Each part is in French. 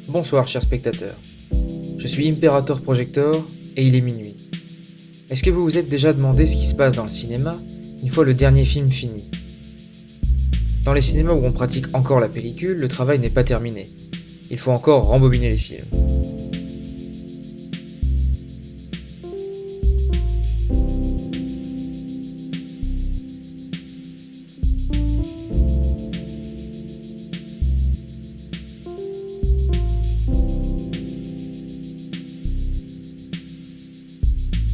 Bonsoir chers spectateurs, je suis Imperator Projector et il est minuit. Est-ce que vous vous êtes déjà demandé ce qui se passe dans le cinéma une fois le dernier film fini? Dans les cinémas où on pratique encore la pellicule, le travail n'est pas terminé. Il faut encore rembobiner les films.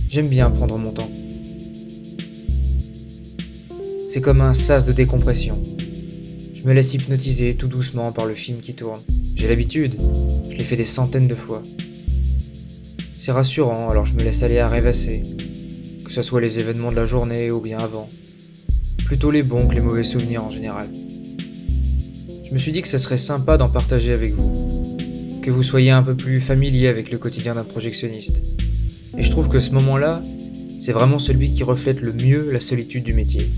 J'aime bien prendre mon temps. C'est comme un sas de décompression. Je me laisse hypnotiser tout doucement par le film qui tourne. J'ai l'habitude, je l'ai fait des centaines de fois. C'est rassurant, alors je me laisse aller à rêvasser, que ce soit les événements de la journée ou bien avant. Plutôt les bons que les mauvais souvenirs en général. Je me suis dit que ça serait sympa d'en partager avec vous, que vous soyez un peu plus familier avec le quotidien d'un projectionniste. Et je trouve que ce moment-là, c'est vraiment celui qui reflète le mieux la solitude du métier.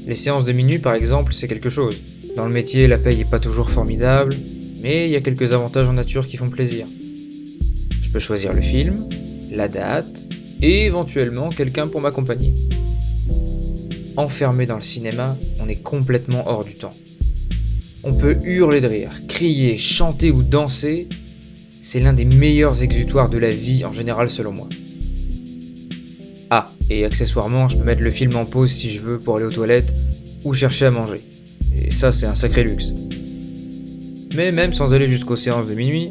Les séances de minuit, par exemple, c'est quelque chose. Dans le métier, la paye est pas toujours formidable, mais il y a quelques avantages en nature qui font plaisir. Je peux choisir le film, la date, et éventuellement quelqu'un pour m'accompagner. Enfermé dans le cinéma, on est complètement hors du temps. On peut hurler de rire, crier, chanter ou danser, c'est l'un des meilleurs exutoires de la vie en général selon moi. Ah, et accessoirement, je peux mettre le film en pause si je veux pour aller aux toilettes ou chercher à manger. Et ça, c'est un sacré luxe. Mais même sans aller jusqu'aux séances de minuit,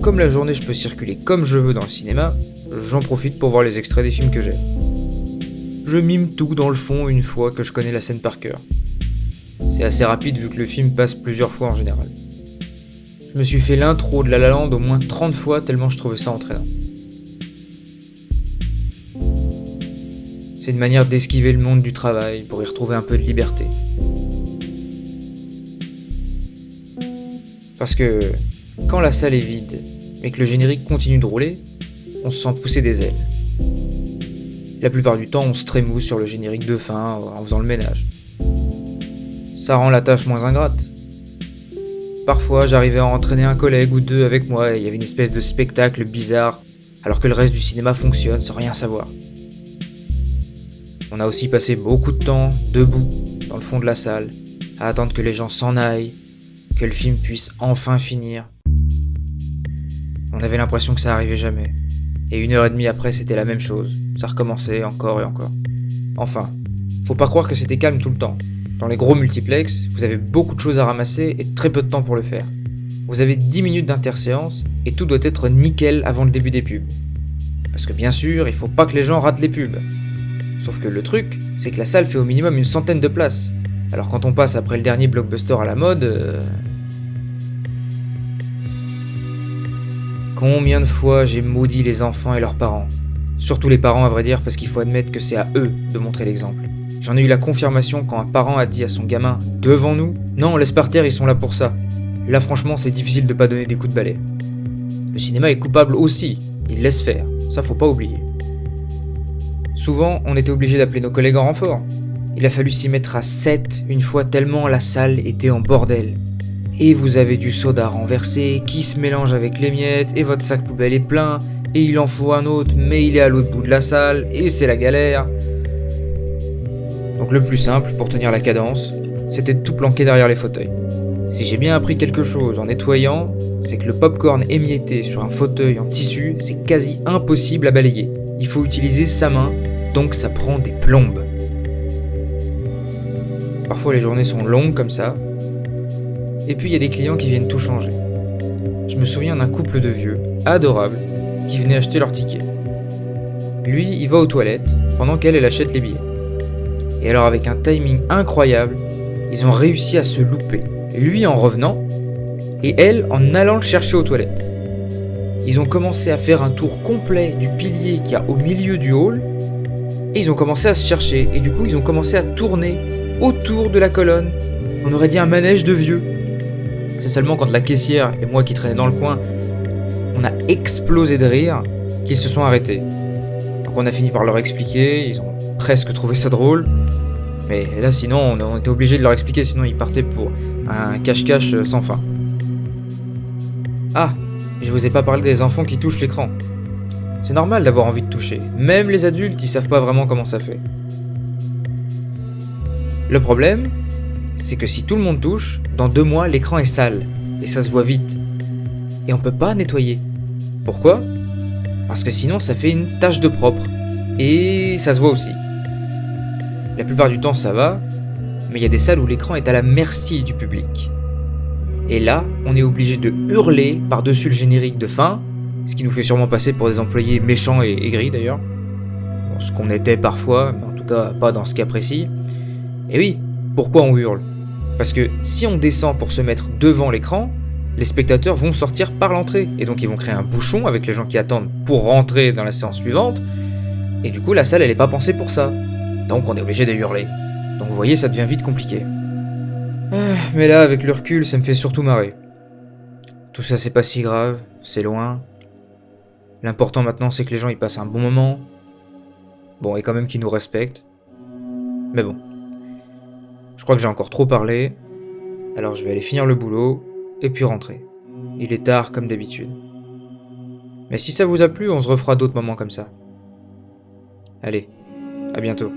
comme la journée je peux circuler comme je veux dans le cinéma, j'en profite pour voir les extraits des films que j'aime. Je mime tout dans le fond une fois que je connais la scène par cœur. C'est assez rapide vu que le film passe plusieurs fois en général. Je me suis fait l'intro de La La Land au moins 30 fois tellement je trouvais ça entraînant. C'est une manière d'esquiver le monde du travail pour y retrouver un peu de liberté. Parce que quand la salle est vide, mais que le générique continue de rouler, on se sent pousser des ailes. La plupart du temps, on se trémousse sur le générique de fin en faisant le ménage. Ça rend la tâche moins ingrate. Parfois, j'arrivais à entraîner un collègue ou deux avec moi et il y avait une espèce de spectacle bizarre, alors que le reste du cinéma fonctionne sans rien savoir. On a aussi passé beaucoup de temps debout dans le fond de la salle, à attendre que les gens s'en aillent, que le film puisse enfin finir. On avait l'impression que ça arrivait jamais. Et 1h30 après, c'était la même chose. Ça recommençait encore et encore. Enfin, faut pas croire que c'était calme tout le temps. Dans les gros multiplex, vous avez beaucoup de choses à ramasser et très peu de temps pour le faire. Vous avez 10 minutes d'interséance et tout doit être nickel avant le début des pubs. Parce que bien sûr, il faut pas que les gens ratent les pubs. Sauf que le truc, c'est que la salle fait au minimum une centaine de places. Alors quand on passe après le dernier blockbuster à la mode... Combien de fois j'ai maudit les enfants et leurs parents? Surtout les parents à vrai dire, parce qu'il faut admettre que c'est à eux de montrer l'exemple. J'en ai eu la confirmation quand un parent a dit à son gamin « Devant nous, non, laisse par terre, ils sont là pour ça ». Là franchement, c'est difficile de pas donner des coups de balai. Le cinéma est coupable aussi, il laisse faire, ça faut pas oublier. Souvent, on était obligé d'appeler nos collègues en renfort. Il a fallu s'y mettre à 7 une fois tellement la salle était en bordel. Et vous avez du soda renversé qui se mélange avec les miettes et votre sac poubelle est plein et il en faut un autre mais il est à l'autre bout de la salle et c'est la galère. Donc le plus simple pour tenir la cadence, c'était de tout planquer derrière les fauteuils. Si j'ai bien appris quelque chose en nettoyant, c'est que le popcorn émietté sur un fauteuil en tissu, c'est quasi impossible à balayer. Il faut utiliser sa main, donc ça prend des plombes. Parfois les journées sont longues comme ça, et puis il y a des clients qui viennent tout changer. Je me souviens d'un couple de vieux, adorables, qui venaient acheter leur ticket. Lui, il va aux toilettes, pendant qu'elle achète les billets. Et alors avec un timing incroyable, ils ont réussi à se louper. Lui en revenant, et elle en allant le chercher aux toilettes. Ils ont commencé à faire un tour complet du pilier qu'il y a au milieu du hall, et ils ont commencé à se chercher, et du coup ils ont commencé à tourner autour de la colonne. On aurait dit un manège de vieux. C'est seulement quand la caissière et moi qui traînais dans le coin, on a explosé de rire, qu'ils se sont arrêtés. Donc on a fini par leur expliquer, ils ont presque trouvé ça drôle, Mais là, sinon, on était obligé de leur expliquer, sinon ils partaient pour un cache-cache sans fin. Ah, et je vous ai pas parlé des enfants qui touchent l'écran. C'est normal d'avoir envie de toucher. Même les adultes, ils savent pas vraiment comment ça fait. Le problème, c'est que si tout le monde touche, dans 2 mois, l'écran est sale. Et ça se voit vite. Et on peut pas nettoyer. Pourquoi ? Parce que sinon, ça fait une tache de propre. Et ça se voit aussi. La plupart du temps, ça va. Mais il y a des salles où l'écran est à la merci du public. Et là, on est obligé de hurler par-dessus le générique de fin, ce qui nous fait sûrement passer pour des employés méchants et aigris d'ailleurs. Bon, ce qu'on était parfois, mais en tout cas pas dans ce cas précis. Et oui, pourquoi on hurle ? Parce que si on descend pour se mettre devant l'écran, les spectateurs vont sortir par l'entrée, et donc ils vont créer un bouchon avec les gens qui attendent pour rentrer dans la séance suivante, et du coup la salle elle est pas pensée pour ça, donc on est obligé de hurler. Donc vous voyez, ça devient vite compliqué. Mais là, avec le recul, ça me fait surtout marrer. Tout ça c'est pas si grave, c'est loin. L'important maintenant c'est que les gens ils passent un bon moment. Bon, et quand même qu'ils nous respectent. Mais bon. Je crois que j'ai encore trop parlé, alors je vais aller finir le boulot, et puis rentrer. Il est tard comme d'habitude. Mais si ça vous a plu, on se refera d'autres moments comme ça. Allez, à bientôt.